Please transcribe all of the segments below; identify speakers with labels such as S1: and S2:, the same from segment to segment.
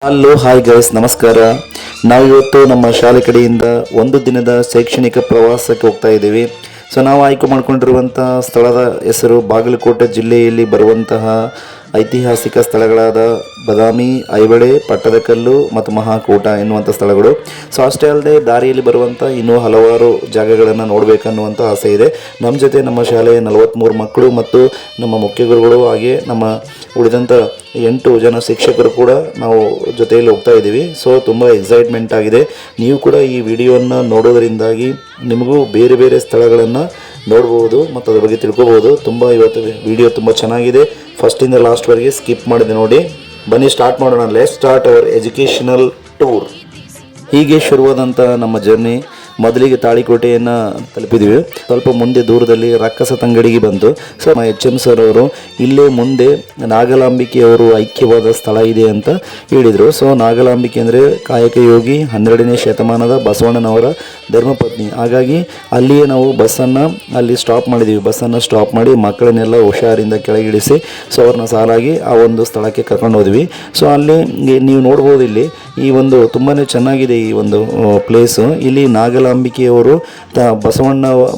S1: Hello hi guys, ನಮಸ್ಕಾರ. ನಾವಿವತ್ತು ನಮ್ಮ ಶಾಲೆ ಕಡೆಯಿಂದ ಒಂದು ದಿನದ ಶೈಕ್ಷಣಿಕ ಪ್ರವಾಸಕ್ಕೆ ಹೋಗ್ತಾ ಇದ್ದೀವಿ. ನಾವು ಆಯ್ಕೆ ಮಾಡಿಕೊಂಡಿರುವಂಥ ಸ್ಥಳದ ಹೆಸರು ಬಾಗಲಕೋಟೆ ಜಿಲ್ಲೆಯಲ್ಲಿ ಬರುವಂತಹ ಐತಿಹಾಸಿಕ ಸ್ಥಳಗಳಾದ ಬದಾಮಿ, ಐಹೊಳೆ, ಪಟ್ಟದಕಲ್ಲು ಮತ್ತು ಮಹಾಕೂಟ ಎನ್ನುವಂಥ ಸ್ಥಳಗಳು. ಅಷ್ಟೇ ಅಲ್ಲದೆ ದಾರಿಯಲ್ಲಿ ಬರುವಂಥ ಇನ್ನೂ ಹಲವಾರು ಜಾಗಗಳನ್ನು ನೋಡಬೇಕನ್ನುವಂಥ ಆಸೆ ಇದೆ. ನಮ್ಮ ಜೊತೆ ನಮ್ಮ ಶಾಲೆಯ 43 ಮಕ್ಕಳು ಮತ್ತು ನಮ್ಮ ಮುಖ್ಯ ಗುರುಗಳು ಹಾಗೆ ನಮ್ಮ ಉಳಿದಂಥ 8 ಜನ ಶಿಕ್ಷಕರು ಕೂಡ ನಾವು ಜೊತೆಯಲ್ಲಿ ಹೋಗ್ತಾ ಇದ್ದೀವಿ. ತುಂಬ ಎಕ್ಸೈಟ್ಮೆಂಟ್ ಆಗಿದೆ. ನೀವು ಕೂಡ ಈ ವಿಡಿಯೋವನ್ನು ನೋಡೋದರಿಂದಾಗಿ ನಿಮಗೂ ಬೇರೆ ಬೇರೆ ಸ್ಥಳಗಳನ್ನು ನೋಡ್ಬೋದು ಮತ್ತು ಅದ್ರ ಬಗ್ಗೆ ತಿಳ್ಕೊಬೋದು. ಇವತ್ತು ವಿಡಿಯೋ ತುಂಬ ಚೆನ್ನಾಗಿದೆ. ಫಸ್ಟಿಂದ ಲಾಸ್ಟ್ವರೆಗೆ ಸ್ಕಿಪ್ ಮಾಡಿದೆ ನೋಡಿ. ಬನ್ನಿ ಸ್ಟಾರ್ಟ್ ಮಾಡೋಣ. Let's start hour educational tour. ಹೀಗೆ ಶುರುವಾದಂಥ ನಮ್ಮ ಜರ್ನಿ ಮೊದಲಿಗೆ ತಾಳಿಕೋಟೆಯನ್ನು ತಲುಪಿದ್ವಿ. ಸ್ವಲ್ಪ ಮುಂದೆ ದೂರದಲ್ಲಿ ರಕ್ಕಸ ತಂಗಡಿಗೆ ಬಂತು. HM ಸರ್ ಅವರು ಇಲ್ಲೇ ಮುಂದೆ ನಾಗಲಾಂಬಿಕೆಯವರು ಐಕ್ಯವಾದ ಸ್ಥಳ ಇದೆ ಅಂತ ಹೇಳಿದರು. ನಾಗಲಾಂಬಿಕೆ ಅಂದರೆ ಕಾಯಕ ಯೋಗಿ 12ನೇ ಶತಮಾನದ ಬಸವಣ್ಣನವರ ಧರ್ಮಪತ್ನಿ. ಹಾಗಾಗಿ ಅಲ್ಲಿಯೇ ನಾವು ಅಲ್ಲಿ ಸ್ಟಾಪ್ ಮಾಡಿದ್ದೀವಿ. ಬಸ್ಸನ್ನು ಸ್ಟಾಪ್ ಮಾಡಿ ಮಕ್ಕಳನ್ನೆಲ್ಲ ಹುಷಾರಿಂದ ಕೆಳಗಿಳಿಸಿ ಅವ್ರನ್ನ ಸಾಲಾಗಿ ಆ ಒಂದು ಸ್ಥಳಕ್ಕೆ ಕರ್ಕೊಂಡು ಹೋದ್ವಿ. ಅಲ್ಲಿ ನೀವು ನೋಡ್ಬೋದು, ಇಲ್ಲಿ ಈ ಒಂದು ತುಂಬಾ ಚೆನ್ನಾಗಿದೆ ಈ ಒಂದು ಪ್ಲೇಸು. ಇಲ್ಲಿ ನಾಗಲಾಂಬಿಕೆಯವರು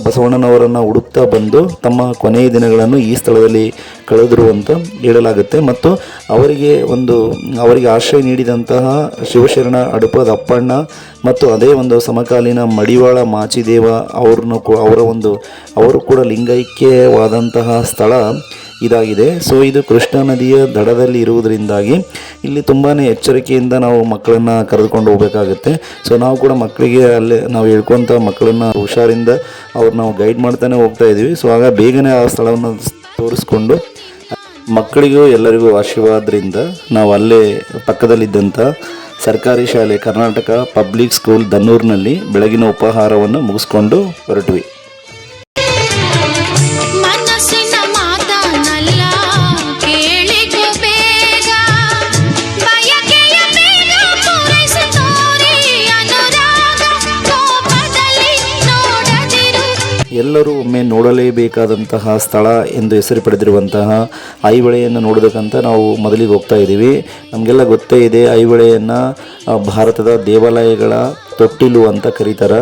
S1: ಬಸವಣ್ಣನವರನ್ನು ಹುಡುಕ್ತಾ ಬಂದು ತಮ್ಮ ಕೊನೆಯ ದಿನಗಳನ್ನು ಈ ಸ್ಥಳದಲ್ಲಿ ಕಳೆದರು ಅಂತ ಹೇಳಲಾಗುತ್ತೆ. ಮತ್ತು ಅವರಿಗೆ ಆಶ್ರಯ ನೀಡಿದಂತಹ ಶಿವಶರಣ ಅಡುಪದ ಅಪ್ಪಣ್ಣ ಮತ್ತು ಅದೇ ಒಂದು ಸಮಕಾಲೀನ ಮಡಿವಾಳ ಮಾಚಿದೇವ ಅವರು ಕೂಡ ಲಿಂಗೈಕ್ಯವಾದಂತಹ ಸ್ಥಳ ಇದಾಗಿದೆ. ಇದು ಕೃಷ್ಣಾ ನದಿಯ ದಡದಲ್ಲಿ ಇರುವುದರಿಂದಾಗಿ ಇಲ್ಲಿ ತುಂಬಾ ಎಚ್ಚರಿಕೆಯಿಂದ ನಾವು ಮಕ್ಕಳನ್ನು ಕರೆದುಕೊಂಡು ಹೋಗಬೇಕಾಗುತ್ತೆ. ನಾವು ಕೂಡ ಮಕ್ಕಳಿಗೆ ಅಲ್ಲೇ ನಾವು ಹೇಳ್ಕೊತ ಮಕ್ಕಳನ್ನು ಹುಷಾರಿಂದ ನಾವು ಗೈಡ್ ಮಾಡ್ತಾನೆ ಹೋಗ್ತಾ ಇದ್ದೀವಿ. ಆಗ ಬೇಗನೆ ಆ ಸ್ಥಳವನ್ನು ತೋರಿಸ್ಕೊಂಡು ಮಕ್ಕಳಿಗೂ ಎಲ್ಲರಿಗೂ ಆಶೀರ್ವಾದದಿಂದ ನಾವು ಅಲ್ಲೇ ಪಕ್ಕದಲ್ಲಿದ್ದಂಥ ಸರ್ಕಾರಿ ಶಾಲೆ ಕರ್ನಾಟಕ ಪಬ್ಲಿಕ್ ಸ್ಕೂಲ್ ದನ್ನೂರಿನಲ್ಲಿ ಬೆಳಗಿನ ಉಪಹಾರವನ್ನು ಮುಗಿಸ್ಕೊಂಡು ಹೊರಟ್ವಿ. ಎಲ್ಲರೂ ಒಮ್ಮೆ ನೋಡಲೇಬೇಕಾದಂತಹ ಸ್ಥಳ ಎಂದು ಹೆಸರು ಪಡೆದಿರುವಂತಹ ಐಹೊಳೆಯನ್ನು ನೋಡೋದಕ್ಕಂತ ನಾವು ಮೊದಲಿಗೆ ಹೋಗ್ತಾ ಇದ್ದೀವಿ. ನಮಗೆಲ್ಲ ಗೊತ್ತೇ ಇದೆ, ಐಹೊಳೆಯನ್ನು ಭಾರತದ ದೇವಾಲಯಗಳ ತೊಟ್ಟಿಲು ಅಂತ ಕರೀತಾರೆ.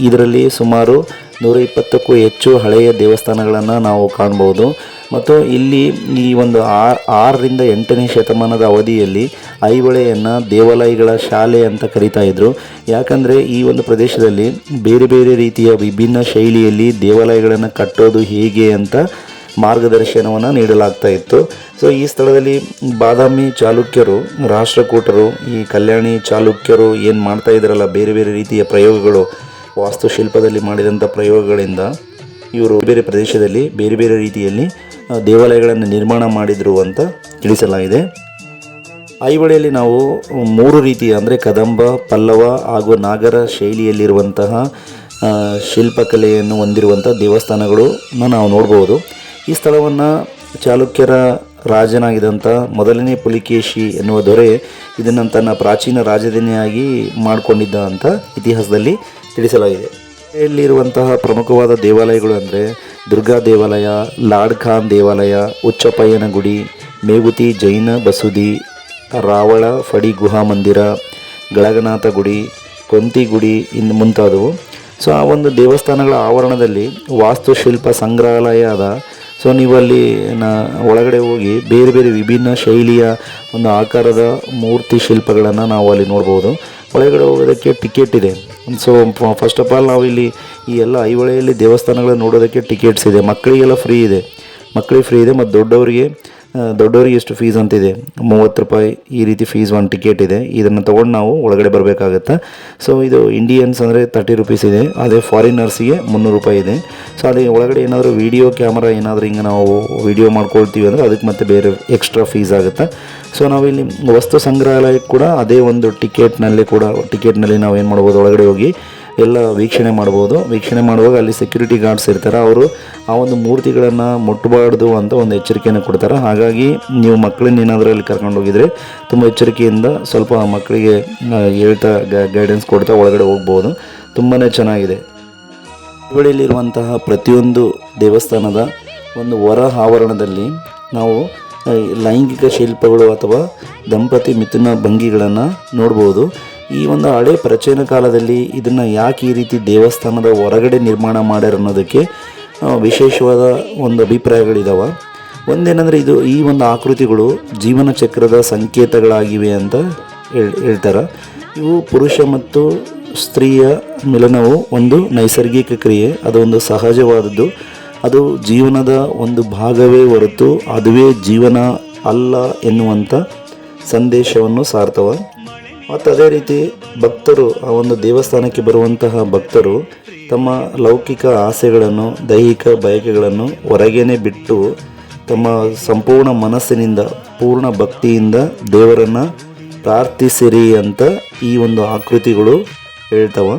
S1: ಇದರಲ್ಲಿ ಸುಮಾರು 120ಕ್ಕೂ ಹೆಚ್ಚು ಹಳೆಯ ದೇವಸ್ಥಾನಗಳನ್ನು ನಾವು ಕಾಣ್ಬೋದು. ಮತ್ತು ಇಲ್ಲಿ ಈ ಒಂದು 6ರಿಂದ 8ನೇ ಶತಮಾನದ ಅವಧಿಯಲ್ಲಿ ಐಹೊಳೆಯನ್ನು ದೇವಾಲಯಗಳ ಶಾಲೆ ಅಂತ ಕರೀತಾ ಇದ್ರು. ಯಾಕಂದರೆ ಈ ಒಂದು ಪ್ರದೇಶದಲ್ಲಿ ಬೇರೆ ಬೇರೆ ರೀತಿಯ ವಿಭಿನ್ನ ಶೈಲಿಯಲ್ಲಿ ದೇವಾಲಯಗಳನ್ನು ಕಟ್ಟೋದು ಹೇಗೆ ಅಂತ ಮಾರ್ಗದರ್ಶನವನ್ನು ನೀಡಲಾಗ್ತಾ ಇತ್ತು. ಈ ಸ್ಥಳದಲ್ಲಿ ಬಾದಾಮಿ ಚಾಲುಕ್ಯರು, ರಾಷ್ಟ್ರಕೂಟರು, ಈ ಕಲ್ಯಾಣಿ ಚಾಲುಕ್ಯರು ಏನು ಮಾಡ್ತಾ ಇದ್ರಲ್ಲ, ಬೇರೆ ಬೇರೆ ರೀತಿಯ ಪ್ರಯೋಗಗಳು, ವಾಸ್ತುಶಿಲ್ಪದಲ್ಲಿ ಮಾಡಿದಂಥ ಪ್ರಯೋಗಗಳಿಂದ ಇವರು ಬೇರೆ ಪ್ರದೇಶದಲ್ಲಿ ಬೇರೆ ಬೇರೆ ರೀತಿಯಲ್ಲಿ ದೇವಾಲಯಗಳನ್ನು ನಿರ್ಮಾಣ ಮಾಡಿದರು ಅಂತ ತಿಳಿಸಲಾಗಿದೆ. ಐಹೊಳೆಯಲ್ಲಿ ನಾವು 3 ರೀತಿಯ ಅಂದರೆ ಕದಂಬ, ಪಲ್ಲವ ಹಾಗೂ ನಾಗರ ಶೈಲಿಯಲ್ಲಿರುವಂತಹ ಶಿಲ್ಪಕಲೆಯನ್ನು ಹೊಂದಿರುವಂಥ ದೇವಸ್ಥಾನಗಳನ್ನು ನಾವು ನೋಡ್ಬೋದು. ಈ ಸ್ಥಳವನ್ನು ಚಾಲುಕ್ಯರ ರಾಜನಾಗಿದ್ದಂಥ ಮೊದಲನೇ ಪುಲಿಕೇಶಿ ಎನ್ನುವ ದೊರೆ ಇದನ್ನು ತನ್ನ ಪ್ರಾಚೀನ ರಾಜಧಾನಿಯಾಗಿ ಮಾಡಿಕೊಂಡಿದ್ದ ಅಂತ ಇತಿಹಾಸದಲ್ಲಿ ತಿಳಿಸಲಾಗಿದೆ. ಇಲ್ಲಿರುವಂತಹ ಪ್ರಮುಖವಾದ ದೇವಾಲಯಗಳು ಅಂದರೆ ದುರ್ಗಾ ದೇವಾಲಯ, ಲಾಡ್ ಖಾನ್ ದೇವಾಲಯ, ಉಚ್ಚಪ್ಪಯ್ಯನ ಗುಡಿ, ಮೇಗುತಿ ಜೈನ ಬಸುದಿ, ರಾವಳ ಫಡಿ ಗುಹಾ ಮಂದಿರ, ಗಳಗನಾಥ ಗುಡಿ, ಕೊಂತಿ ಗುಡಿ ಇನ್ನು ಮುಂತಾದವು. ಆ ಒಂದು ದೇವಸ್ಥಾನಗಳ ಆವರಣದಲ್ಲಿ ವಾಸ್ತುಶಿಲ್ಪ ಸಂಗ್ರಹಾಲಯ ಅದ. ನೀವು ಅಲ್ಲಿ ಒಳಗಡೆ ಹೋಗಿ ಬೇರೆ ಬೇರೆ ವಿಭಿನ್ನ ಶೈಲಿಯ ಒಂದು ಆಕಾರದ ಮೂರ್ತಿ ಶಿಲ್ಪಗಳನ್ನು ನಾವು ಅಲ್ಲಿ ನೋಡ್ಬೋದು. ಒಳಗಡೆ ಹೋಗೋದಕ್ಕೆ ಟಿಕೆಟ್ ಇದೆ. ಫಸ್ಟ್ ಆಫ್ ಆಲ್ ನಾವು ಇಲ್ಲಿ ಈ ಎಲ್ಲ ಐಹೊಳೆಯಲ್ಲಿ ದೇವಸ್ಥಾನಗಳನ್ನು ನೋಡೋದಕ್ಕೆ ಟಿಕೆಟ್ಸ್ ಇದೆ. ಮಕ್ಕಳಿಗೆಲ್ಲ ಫ್ರೀ ಇದೆ ಮತ್ತು ದೊಡ್ಡವರಿಗೆ ಎಷ್ಟು ಫೀಸ್ ಅಂತಿದೆ, 30 ರೂಪಾಯಿ ಈ ರೀತಿ ಫೀಸ್ ಒಂದು ಟಿಕೆಟ್ ಇದೆ. ಇದನ್ನು ತೊಗೊಂಡು ನಾವು ಒಳಗಡೆ ಬರಬೇಕಾಗತ್ತೆ. ಇದು ಇಂಡಿಯನ್ಸ್ ಅಂದರೆ 30 ರೂಪೀಸ್ ಇದೆ. ಅದೇ ಫಾರಿನರ್ಸಿಗೆ 300 ರೂಪಾಯಿ ಇದೆ. ಅದೇ ಒಳಗಡೆ ಏನಾದರೂ ವಿಡಿಯೋ ಕ್ಯಾಮರಾ ಏನಾದರೂ ಹಿಂಗೆ ನಾವು ವಿಡಿಯೋ ಮಾಡ್ಕೊಳ್ತೀವಿ ಅಂದರೆ ಅದಕ್ಕೆ ಮತ್ತೆ ಬೇರೆ ಎಕ್ಸ್ಟ್ರಾ ಫೀಸ್ ಆಗುತ್ತೆ. ನಾವಿಲ್ಲಿ ವಸ್ತು ಸಂಗ್ರಹಾಲಯಕ್ಕೆ ಕೂಡ ಅದೇ ಒಂದು ಟಿಕೆಟ್ನಲ್ಲಿ ನಾವು ಏನು ಮಾಡ್ಬೋದು, ಒಳಗಡೆ ಹೋಗಿ ಎಲ್ಲ ವೀಕ್ಷಣೆ ಮಾಡ್ಬೋದು. ವೀಕ್ಷಣೆ ಮಾಡುವಾಗ ಅಲ್ಲಿ ಸೆಕ್ಯೂರಿಟಿ ಗಾರ್ಡ್ಸ್ ಇರ್ತಾರೆ. ಅವರು ಆ ಒಂದು ಮೂರ್ತಿಗಳನ್ನು ಮುಟ್ಟಬಾರ್ದು ಅಂತ ಒಂದು ಎಚ್ಚರಿಕೆಯನ್ನು ಕೊಡ್ತಾರೆ. ಹಾಗಾಗಿ ನೀವು ಮಕ್ಕಳನ್ನ ಏನಾದರೂ ಅಲ್ಲಿ ಕರ್ಕೊಂಡು ಹೋಗಿದರೆ ತುಂಬ ಎಚ್ಚರಿಕೆಯಿಂದ ಸ್ವಲ್ಪ ಮಕ್ಕಳಿಗೆ ಹೇಳ್ತಾ ಗೈಡೆನ್ಸ್ ಕೊಡ್ತಾ ಒಳಗಡೆ ಹೋಗ್ಬೋದು. ತುಂಬಾ ಚೆನ್ನಾಗಿದೆ. ಐಹೊಳೆಯಲ್ಲಿರುವಂತಹ ಪ್ರತಿಯೊಂದು ದೇವಸ್ಥಾನದ ಒಂದು ಹೊರ ಆವರಣದಲ್ಲಿ ನಾವು ಲೈಂಗಿಕ ಶಿಲ್ಪಗಳು ಅಥವಾ ದಂಪತಿ ಮಿಥುನ ಭಂಗಿಗಳನ್ನು ನೋಡ್ಬೋದು. ಈ ಒಂದು ಹಳೆ ಪ್ರಾಚೀನ ಕಾಲದಲ್ಲಿ ಇದನ್ನು ಯಾಕೆ ಈ ರೀತಿ ದೇವಸ್ಥಾನದ ಹೊರಗಡೆ ನಿರ್ಮಾಣ ಮಾಡ್ಯಾರ ಅನ್ನೋದಕ್ಕೆ ವಿಶೇಷವಾದ ಒಂದು ಅಭಿಪ್ರಾಯಗಳಿದ್ದಾವೆ. ಒಂದೇನೆಂದರೆ ಈ ಒಂದು ಆಕೃತಿಗಳು ಜೀವನ ಚಕ್ರದ ಸಂಕೇತಗಳಾಗಿವೆ ಅಂತ ಹೇಳ್ತಾರೆ. ಇವು ಪುರುಷ ಮತ್ತು ಸ್ತ್ರೀಯ ಮಿಲನವು ಒಂದು ನೈಸರ್ಗಿಕ ಕ್ರಿಯೆ, ಅದೊಂದು ಸಹಜವಾದದ್ದು, ಅದು ಜೀವನದ ಒಂದು ಭಾಗವೇ ಹೊರತು ಅದುವೇ ಜೀವನ ಅಲ್ಲ ಎನ್ನುವಂಥ ಸಂದೇಶವನ್ನು ಸಾರ್ತವೆ. ಮತ್ತು ಅದೇ ರೀತಿ ಭಕ್ತರು, ಆ ಒಂದು ದೇವಸ್ಥಾನಕ್ಕೆ ಬರುವಂತಹ ಭಕ್ತರು ತಮ್ಮ ಲೌಕಿಕ ಆಸೆಗಳನ್ನು, ದೈಹಿಕ ಬಯಕೆಗಳನ್ನು ಹೊರಗೇನೆ ಬಿಟ್ಟು ತಮ್ಮ ಸಂಪೂರ್ಣ ಮನಸ್ಸಿನಿಂದ ಪೂರ್ಣ ಭಕ್ತಿಯಿಂದ ದೇವರನ್ನು ಪ್ರಾರ್ಥಿಸಿರಿ ಅಂತ ಈ ಒಂದು ಆಕೃತಿಗಳು ಹೇಳ್ತವೆ.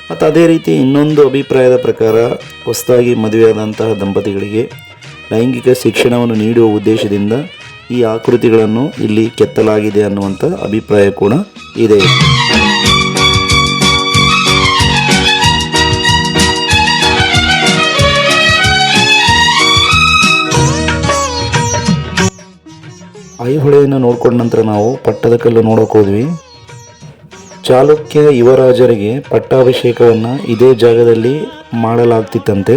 S1: ಮತ್ತು ಅದೇ ರೀತಿ ಇನ್ನೊಂದು ಅಭಿಪ್ರಾಯದ ಪ್ರಕಾರ ಹೊಸದಾಗಿ ಮದುವೆಯಾದಂತಹ ದಂಪತಿಗಳಿಗೆ ಲೈಂಗಿಕ ಶಿಕ್ಷಣವನ್ನು ನೀಡುವ ಉದ್ದೇಶದಿಂದ ಈ ಆಕೃತಿಗಳನ್ನು ಇಲ್ಲಿ ಕೆತ್ತಲಾಗಿದೆ ಅನ್ನುವಂಥ ಅಭಿಪ್ರಾಯ ಕೂಡ ಇದೆ. ಐಹೊಳೆಯನ್ನು ನೋಡ್ಕೊಂಡ ನಂತರ ನಾವು ಪಟ್ಟದಕಲ್ಲು ನೋಡೋಕೆ ಹೋದ್ವಿ. ಚಾಲುಕ್ಯ ಯುವರಾಜರಿಗೆ ಪಟ್ಟಾಭಿಷೇಕವನ್ನು ಇದೇ ಜಾಗದಲ್ಲಿ ಮಾಡಲಾಗ್ತಿತ್ತಂತೆ.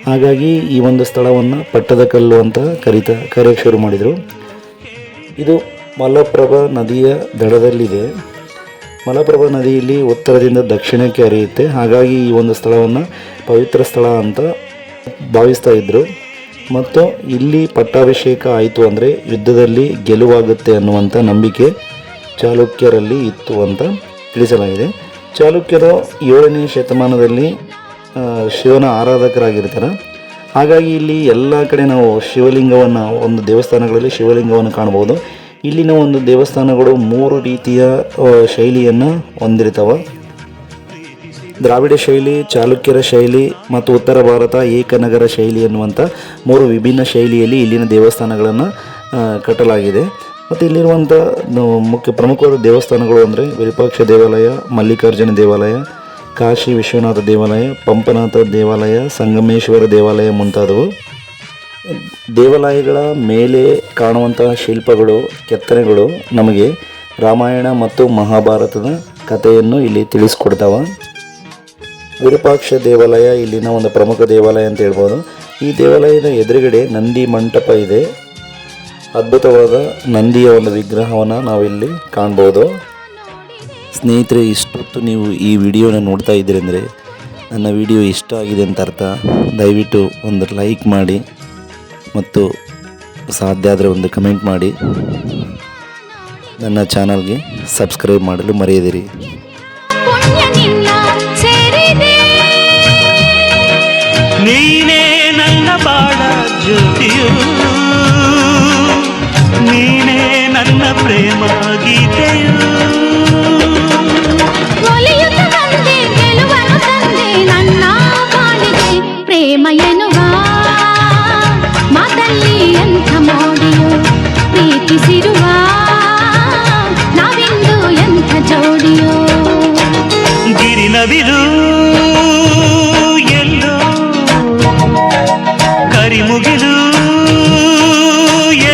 S1: ಹಾಗಾಗಿ ಈ ಒಂದು ಸ್ಥಳವನ್ನು ಪಟ್ಟದಕಲ್ಲು ಅಂತ ಕರೆಯಕ್ಕೆ ಶುರು ಮಾಡಿದರು. ಇದು ಮಲಪ್ರಭಾ ನದಿಯ ದಡದಲ್ಲಿದೆ. ಮಲಪ್ರಭಾ ನದಿಯಲ್ಲಿ ಉತ್ತರದಿಂದ ದಕ್ಷಿಣಕ್ಕೆ ಹರಿಯುತ್ತೆ. ಹಾಗಾಗಿ ಈ ಒಂದು ಸ್ಥಳವನ್ನು ಪವಿತ್ರ ಸ್ಥಳ ಅಂತ ಭಾವಿಸ್ತಾ ಇದ್ದರು. ಮತ್ತು ಇಲ್ಲಿ ಪಟ್ಟಾಭಿಷೇಕ ಆಯಿತು ಅಂದರೆ ಯುದ್ಧದಲ್ಲಿ ಗೆಲುವಾಗುತ್ತೆ ಅನ್ನುವಂಥ ನಂಬಿಕೆ ಚಾಲುಕ್ಯರಲ್ಲಿ ಇತ್ತು ಅಂತ ತಿಳಿಸಲಾಗಿದೆ. ಚಾಲುಕ್ಯರು 7ನೇ ಶತಮಾನದಲ್ಲಿ ಶಿವನ ಆರಾಧಕರಾಗಿರ್ತಾರೆ. ಹಾಗಾಗಿ ಇಲ್ಲಿ ಎಲ್ಲ ಕಡೆ ನಾವು ಶಿವಲಿಂಗವನ್ನು, ಒಂದು ದೇವಸ್ಥಾನಗಳಲ್ಲಿ ಶಿವಲಿಂಗವನ್ನು ಕಾಣ್ಬೋದು. ಇಲ್ಲಿನ ಒಂದು ದೇವಸ್ಥಾನಗಳು 3 ರೀತಿಯ ಶೈಲಿಯನ್ನು ಹೊಂದಿರ್ತವೆ. ದ್ರಾವಿಡ ಶೈಲಿ, ಚಾಲುಕ್ಯರ ಶೈಲಿ ಮತ್ತು ಉತ್ತರ ಭಾರತ ಏಕನಗರ ಶೈಲಿ ಎನ್ನುವಂಥ 3 ವಿಭಿನ್ನ ಶೈಲಿಯಲ್ಲಿ ಇಲ್ಲಿನ ದೇವಸ್ಥಾನಗಳನ್ನು ಕಟ್ಟಲಾಗಿದೆ. ಮತ್ತು ಇಲ್ಲಿರುವಂಥ ಪ್ರಮುಖವಾದ ದೇವಸ್ಥಾನಗಳು ಅಂದರೆ ವಿರೂಪಾಕ್ಷ ದೇವಾಲಯ, ಮಲ್ಲಿಕಾರ್ಜುನ ದೇವಾಲಯ, ಕಾಶಿ ವಿಶ್ವನಾಥ ದೇವಾಲಯ, ಪಂಪನಾಥ ದೇವಾಲಯ, ಸಂಗಮೇಶ್ವರ ದೇವಾಲಯ ಮುಂತಾದವು. ದೇವಾಲಯಗಳ ಮೇಲೆ ಕಾಣುವಂತಹ ಶಿಲ್ಪಗಳು, ಕೆತ್ತನೆಗಳು ನಮಗೆ ರಾಮಾಯಣ ಮತ್ತು ಮಹಾಭಾರತದ ಕಥೆಯನ್ನು ಇಲ್ಲಿ ತಿಳಿಸ್ಕೊಡ್ತಾವೆ. ವಿರೂಪಾಕ್ಷ ದೇವಾಲಯ ಇಲ್ಲಿನ ಒಂದು ಪ್ರಮುಖ ದೇವಾಲಯ ಅಂತ ಹೇಳ್ಬೋದು. ಈ ದೇವಾಲಯದ ಎದುರುಗಡೆ ನಂದಿ ಮಂಟಪ ಇದೆ. ಅದ್ಭುತವಾದ ನಂದಿಯ ಒಂದು ವಿಗ್ರಹವನ್ನು ನಾವಿಲ್ಲಿ ಕಾಣ್ಬೋದು. ಸ್ನೇಹಿತರೆ, ಇಷ್ಟೊತ್ತು ನೀವು ಈ ವಿಡಿಯೋನ ನೋಡ್ತಾ ಇದ್ದೀರಿ ಅಂದರೆ ನನ್ನ ವಿಡಿಯೋ ಇಷ್ಟ ಆಗಿದೆ ಅಂತ ಅರ್ಥ. ದಯವಿಟ್ಟು ಒಂದು ಲೈಕ್ ಮಾಡಿ ಮತ್ತು ಸಾಧ್ಯ ಆದರೆ ಒಂದು ಕಮೆಂಟ್ ಮಾಡಿ. ನನ್ನ ಚಾನಲ್ಗೆ ಸಬ್ಸ್ಕ್ರೈಬ್ ಮಾಡಲು ಮರೆಯದಿರಿ.
S2: ನೀನೇ ನನ್ನ ಬಾಳ ಜ್ಯೋತಿಯು, ನೀನೇ ನನ್ನ ಪ್ರೇಮ ಗೀತೆಯು.
S3: ನನ್ನ ಬಾಳಿಗೆ ಪ್ರೇಮ ಎನ್ನುವ ಮಾತಲ್ಲಿ ಎಂಥ ಮೋಡಿಯು, ಪ್ರೀತಿಸಿರುವ ನಾವಿಂದು ಎಂಥ ಜೋಡಿಯೋ.
S2: ಗಿರಿನವಿಲು ಎಲ್ಲೋ, ಕರಿಮುಗಿಲು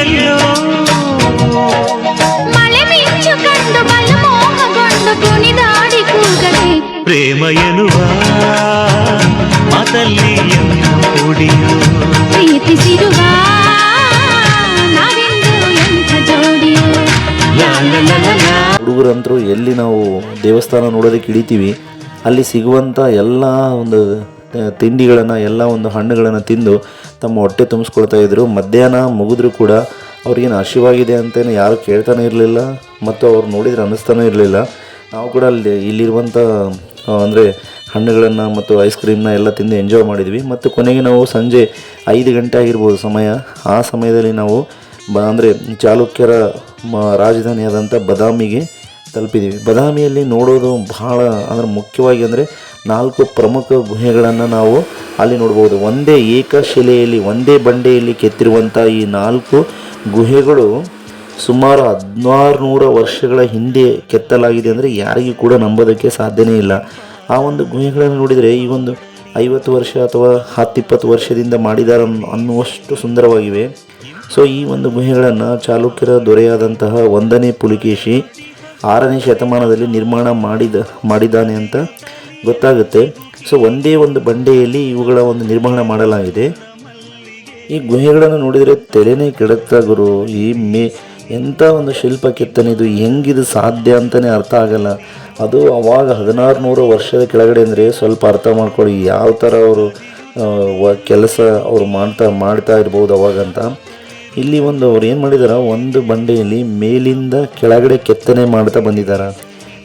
S2: ಎಲ್ಲೋ,
S3: ಮಳೆ ಮಿಂಚು ಕಂಡು ಬಲು ಮೋಹಗೊಂಡು ಕುಣಿದಾಡಿ ಕೂಗದೆ
S2: ಪ್ರೇಮ ಎನ್ನುವ ಮಾತಲ್ಲಿ ಎಂಥ ಮೋಡಿಯು,
S3: ಪ್ರೀತಿಸಿರುವ ನಾವಿಂದು ಎಂಥ ಜೋಡಿಯೋ.
S1: ಹುಡುಗರಂತರೂ ಎಲ್ಲಿ ನಾವು ದೇವಸ್ಥಾನ ನೋಡೋದಕ್ಕೆ ಹಿಡಿತೀವಿ ಅಲ್ಲಿ ಸಿಗುವಂಥ ಎಲ್ಲ ಒಂದು ತಿಂಡಿಗಳನ್ನು, ಎಲ್ಲ ಒಂದು ಹಣ್ಣುಗಳನ್ನು ತಿಂದು ತಮ್ಮ ಹೊಟ್ಟೆ ತುಂಬಿಸ್ಕೊಳ್ತಾ ಇದ್ದರು. ಮಧ್ಯಾಹ್ನ ಮುಗಿದ್ರೂ ಕೂಡ ಅವ್ರಿಗೇನು ಹಸಿವಾಗಿದೆ ಅಂತಲೇ ಯಾರು ಕೇಳ್ತಾನೆ ಇರಲಿಲ್ಲ ಮತ್ತು ಅವ್ರು ನೋಡಿದರೆ ಅನ್ನಿಸ್ತಾನೂ ಇರಲಿಲ್ಲ. ನಾವು ಕೂಡ ಇಲ್ಲಿರುವಂಥ ಅಂದರೆ ಹಣ್ಣುಗಳನ್ನು ಮತ್ತು ಐಸ್ ಕ್ರೀಮ್ನ ಎಲ್ಲ ತಿಂದು ಎಂಜಾಯ್ ಮಾಡಿದ್ವಿ. ಮತ್ತು ಕೊನೆಗೆ ನಾವು ಸಂಜೆ 5 ಗಂಟೆ ಆಗಿರ್ಬೋದು ಸಮಯ. ಆ ಸಮಯದಲ್ಲಿ ನಾವು ಅಂದರೆ ಚಾಲುಕ್ಯರ ರಾಜಧಾನಿಯಾದಂಥ ಬದಾಮಿಗೆ ತಲುಪಿದ್ದೀವಿ. ಬದಾಮಿಯಲ್ಲಿ ನೋಡೋದು ಬಹಳ ಅಂದರೆ ಮುಖ್ಯವಾಗಿ ಅಂದರೆ 4 ಪ್ರಮುಖ ಗುಹೆಗಳನ್ನು ನಾವು ಅಲ್ಲಿ ನೋಡ್ಬೋದು. ಒಂದೇ ಏಕಶಿಲೆಯಲ್ಲಿ, ಒಂದೇ ಬಂಡೆಯಲ್ಲಿ ಕೆತ್ತಿರುವಂಥ ಈ 4 ಗುಹೆಗಳು ಸುಮಾರು 1600 ವರ್ಷಗಳ ಹಿಂದೆ ಕೆತ್ತಲಾಗಿದೆ ಅಂದರೆ ಯಾರಿಗೂ ಕೂಡ ನಂಬೋದಕ್ಕೆ ಸಾಧ್ಯನೇ ಇಲ್ಲ. ಆ ಒಂದು ಗುಹೆಗಳನ್ನು ನೋಡಿದರೆ ಈ ಒಂದು 50 ವರ್ಷ ಅಥವಾ 10-20 ವರ್ಷದಿಂದ ಮಾಡಿದ್ದಾರೆ ಅನ್ನುವಷ್ಟು ಸುಂದರವಾಗಿವೆ. ಸೊ ಈ ಒಂದು ಗುಹೆಗಳನ್ನು ಚಾಲುಕ್ಯರ ದೊರೆಯಾದಂತಹ 1ನೇ ಪುಲಿಕೇಶಿ 6ನೇ ಶತಮಾನದಲ್ಲಿ ನಿರ್ಮಾಣ ಮಾಡಿದ್ದಾನೆ ಅಂತ ಗೊತ್ತಾಗುತ್ತೆ. ಸೊ ಒಂದೇ ಒಂದು ಬಂಡೆಯಲ್ಲಿ ಇವುಗಳ ಒಂದು ನಿರ್ಮಾಣ ಮಾಡಲಾಗಿದೆ. ಈ ಗುಹೆಗಳನ್ನು ನೋಡಿದರೆ ತಲೆನೇ ಕೆಡುತ್ತಾ ಗುರು. ಎಂಥ ಒಂದು ಶಿಲ್ಪ ಕೆತ್ತನೆ ಇದು, ಹೆಂಗಿದು ಸಾಧ್ಯ ಅಂತಲೇ ಅರ್ಥ ಆಗಲ್ಲ. ಅದು ಅವಾಗ 1600 ವರ್ಷದ ಕೆಳಗಡೆ ಅಂದರೆ ಸ್ವಲ್ಪ ಅರ್ಥ ಮಾಡ್ಕೊಳ್ಳಿ ಯಾವ ಥರ ಅವರು ಕೆಲಸ ಅವರು ಮಾಡ್ತಾ ಇರ್ಬೋದು ಅವಾಗಂತ. ಇಲ್ಲಿ ಅವ್ರು ಏನು ಮಾಡಿದಾರೆ, ಒಂದು ಬಂಡೆಯಲ್ಲಿ ಮೇಲಿಂದ ಕೆಳಗಡೆ ಕೆತ್ತನೆ ಮಾಡ್ತಾ ಬಂದಿದ್ದಾರೆ.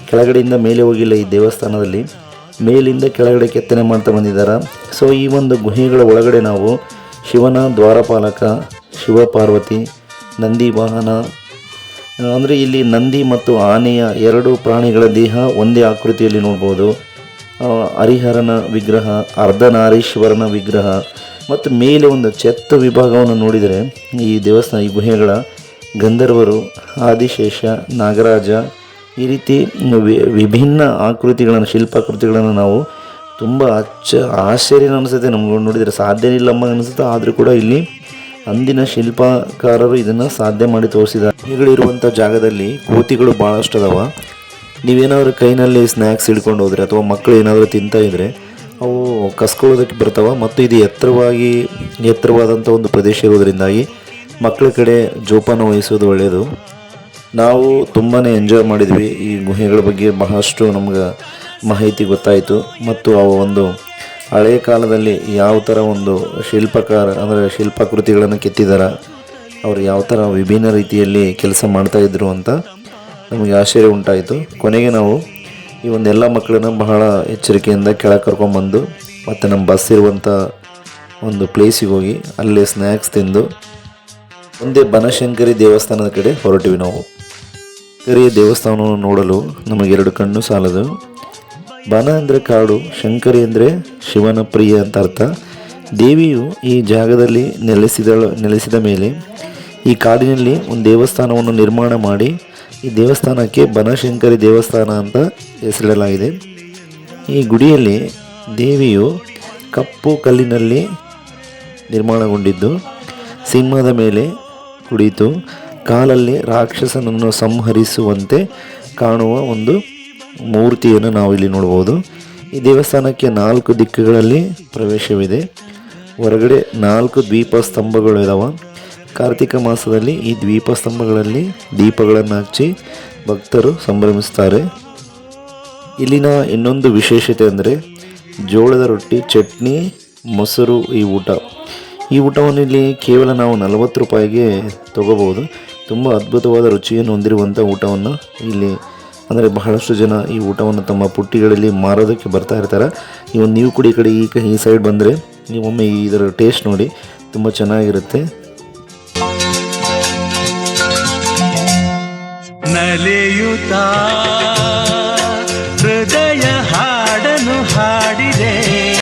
S1: ಕೆಳಗಡೆಯಿಂದ ಮೇಲೆ ಹೋಗಿಲ್ಲ ಈ ದೇವಸ್ಥಾನದಲ್ಲಿ, ಮೇಲಿಂದ ಕೆಳಗಡೆ ಕೆತ್ತನೆ ಮಾಡ್ತಾ ಬಂದಿದ್ದಾರೆ. ಸೊ ಈ ಒಂದು ಗುಹೆಗಳ ಒಳಗಡೆ ನಾವು ಶಿವನ ದ್ವಾರಪಾಲಕ, ಶಿವಪಾರ್ವತಿ, ನಂದಿ ವಾಹನ, ಅಂದರೆ ಇಲ್ಲಿ ನಂದಿ ಮತ್ತು ಆನೆಯ 2 ಪ್ರಾಣಿಗಳ ದೇಹ ಒಂದೇ ಆಕೃತಿಯಲ್ಲಿ ನೋಡ್ಬೋದು. ಹರಿಹರನ ವಿಗ್ರಹ, ಅರ್ಧನಾರೀಶ್ವರನ ವಿಗ್ರಹ ಮತ್ತು ಮೇಲೆ ಒಂದು ಚೆತ್ತು ವಿಭಾಗವನ್ನು ನೋಡಿದರೆ ಈ ದೇವಸ್ಥಾನ, ಈ ಗುಹೆಗಳ ಗಂಧರ್ವರು, ಆದಿಶೇಷ, ನಾಗರಾಜ, ಈ ರೀತಿ ವಿಭಿನ್ನ ಆಕೃತಿಗಳನ್ನು, ಶಿಲ್ಪಾಕೃತಿಗಳನ್ನು ನಾವು ತುಂಬ ಆಶ್ಚರ್ಯ ಅನಿಸುತ್ತೆ. ನಮ್ಗೆ ನೋಡಿದರೆ ಸಾಧ್ಯ ಇಲ್ಲಮ್ಮ ಅನಿಸುತ್ತೆ. ಆದರೂ ಕೂಡ ಇಲ್ಲಿ ಅಂದಿನ ಶಿಲ್ಪಕಾರರು ಇದನ್ನು ಸಾಧ್ಯ ಮಾಡಿ ತೋರಿಸಿದ್ದಾರೆ. ಗುಹೆಗಳಿರುವಂಥ ಜಾಗದಲ್ಲಿ ಕೋತಿಗಳು ಭಾಳಷ್ಟು ಅದಾವ. ನೀವೇನಾದರೂ ಕೈನಲ್ಲಿ ಸ್ನ್ಯಾಕ್ಸ್ ಹಿಡ್ಕೊಂಡು ಹೋದರೆ ಅಥವಾ ಮಕ್ಕಳು ಏನಾದರೂ ತಿಂತಾ ಇದ್ದರೆ ಅವು ಕಸ್ಕೊಳ್ಳೋದಕ್ಕೆ ಬರ್ತಾವೆ. ಮತ್ತು ಇದು ಎತ್ತರವಾದಂಥ ಒಂದು ಪ್ರದೇಶ ಇರೋದರಿಂದಾಗಿ ಮಕ್ಕಳ ಕಡೆ ಜೋಪಾನ ವಹಿಸೋದು ಒಳ್ಳೆಯದು. ನಾವು ತುಂಬಾ ಎಂಜಾಯ್ ಮಾಡಿದ್ವಿ. ಈ ಗುಹೆಗಳ ಬಗ್ಗೆ ಬಹಳಷ್ಟು ನಮ್ಗೆ ಮಾಹಿತಿ ಗೊತ್ತಾಯಿತು. ಮತ್ತು ಅವು ಒಂದು ಹಳೆಯ ಕಾಲದಲ್ಲಿ ಯಾವ ಥರ ಒಂದು ಶಿಲ್ಪಾಕೃತಿಗಳನ್ನು ಕೆತ್ತಿದ್ದಾರೆ, ಅವರು ಯಾವ ಥರ ವಿಭಿನ್ನ ರೀತಿಯಲ್ಲಿ ಕೆಲಸ ಮಾಡ್ತಾಯಿದ್ರು ಅಂತ ನಮಗೆ ಆಶ್ಚರ್ಯ ಉಂಟಾಯಿತು. ಕೊನೆಗೆ ನಾವು ಈ ಎಲ್ಲ ಮಕ್ಕಳನ್ನ ಬಹಳ ಎಚ್ಚರಿಕೆಯಿಂದ ಕೆಳಗೆ ಕರ್ಕೊಂಡ್ಬಂದು ಮತ್ತು ನಮ್ಮ ಬಸ್ ಇರುವಂಥ ಒಂದು ಪ್ಲೇಸಿಗೆ ಹೋಗಿ ಅಲ್ಲೇ ಸ್ನ್ಯಾಕ್ಸ್ ತಿಂದು ಒಂದೇ ಬನಶಂಕರಿ ದೇವಸ್ಥಾನದ ಕಡೆ ಹೊರಟಿವಿ. ನಾವು ಶಂಕರಿ ದೇವಸ್ಥಾನವನ್ನು ನೋಡಲು ನಮಗೆ 2 ಕಣ್ಣು ಸಾಲದು. ಬನ ಅಂದರೆ ಕಾಡು, ಶಂಕರಿ ಅಂದರೆ ಶಿವನ ಪ್ರಿಯ ಅಂತ ಅರ್ಥ. ದೇವಿಯು ಈ ಜಾಗದಲ್ಲಿ ನೆಲೆಸಿದ ಮೇಲೆ ಈ ಕಾಡಿನಲ್ಲಿ ಒಂದು ದೇವಸ್ಥಾನವನ್ನು ನಿರ್ಮಾಣ ಮಾಡಿ ಈ ದೇವಸ್ಥಾನಕ್ಕೆ ಬನಶಂಕರಿ ದೇವಸ್ಥಾನ ಅಂತ ಹೆಸರಿಡಲಾಗಿದೆ. ಈ ಗುಡಿಯಲ್ಲಿ ದೇವಿಯು ಕಪ್ಪು ಕಲ್ಲಿನಲ್ಲಿ ನಿರ್ಮಾಣಗೊಂಡಿದ್ದು ಸಿಂಹದ ಮೇಲೆ ಕುಳಿತು ಕಾಲಲ್ಲಿ ರಾಕ್ಷಸನನ್ನು ಸಂಹರಿಸುವಂತೆ ಕಾಣುವ ಒಂದು ಮೂರ್ತಿಯನ್ನು ನಾವು ಇಲ್ಲಿ ನೋಡ್ಬೋದು. ಈ ದೇವಸ್ಥಾನಕ್ಕೆ 4 ದಿಕ್ಕುಗಳಲ್ಲಿ ಪ್ರವೇಶವಿದೆ. ಹೊರಗಡೆ 4 ದ್ವೀಪಸ್ತಂಭಗಳು ಇದಾವೆ. ಕಾರ್ತಿಕ ಮಾಸದಲ್ಲಿ ಈ ದ್ವೀಪಸ್ತಂಭಗಳಲ್ಲಿ ದೀಪಗಳನ್ನು ಹಚ್ಚಿ ಭಕ್ತರು ಸಂಭ್ರಮಿಸ್ತಾರೆ. ಇಲ್ಲಿನ ಇನ್ನೊಂದು ವಿಶೇಷತೆ ಅಂದರೆ ಜೋಳದ ರೊಟ್ಟಿ, ಚಟ್ನಿ, ಮೊಸರು ಈ ಊಟವನ್ನು ಇಲ್ಲಿ ಕೇವಲ ನಾವು 40 ರೂಪಾಯಿಗೆ ತೊಗೋಬೋದು. ತುಂಬ ಅದ್ಭುತವಾದ ರುಚಿಯನ್ನು ಹೊಂದಿರುವಂಥ ಊಟವನ್ನು ಇಲ್ಲಿ, ಅಂದರೆ ಬಹಳಷ್ಟು ಜನ ಈ ಊಟವನ್ನು ತಮ್ಮ ಪುಟ್ಟಿಗಳಲ್ಲಿ ಮಾರೋದಕ್ಕೆ ಬರ್ತಾ ಇರ್ತಾರೆ. ನೀವು ಕೂಡ ಈ ಕಡೆ ಈ ಸೈಡ್ ಬಂದರೆ ನೀವೊಮ್ಮೆ ಇದರ ಟೇಸ್ಟ್ ನೋಡಿ, ತುಂಬ ಚೆನ್ನಾಗಿರುತ್ತೆ.
S2: ನಲಿಯುತ್ತಾ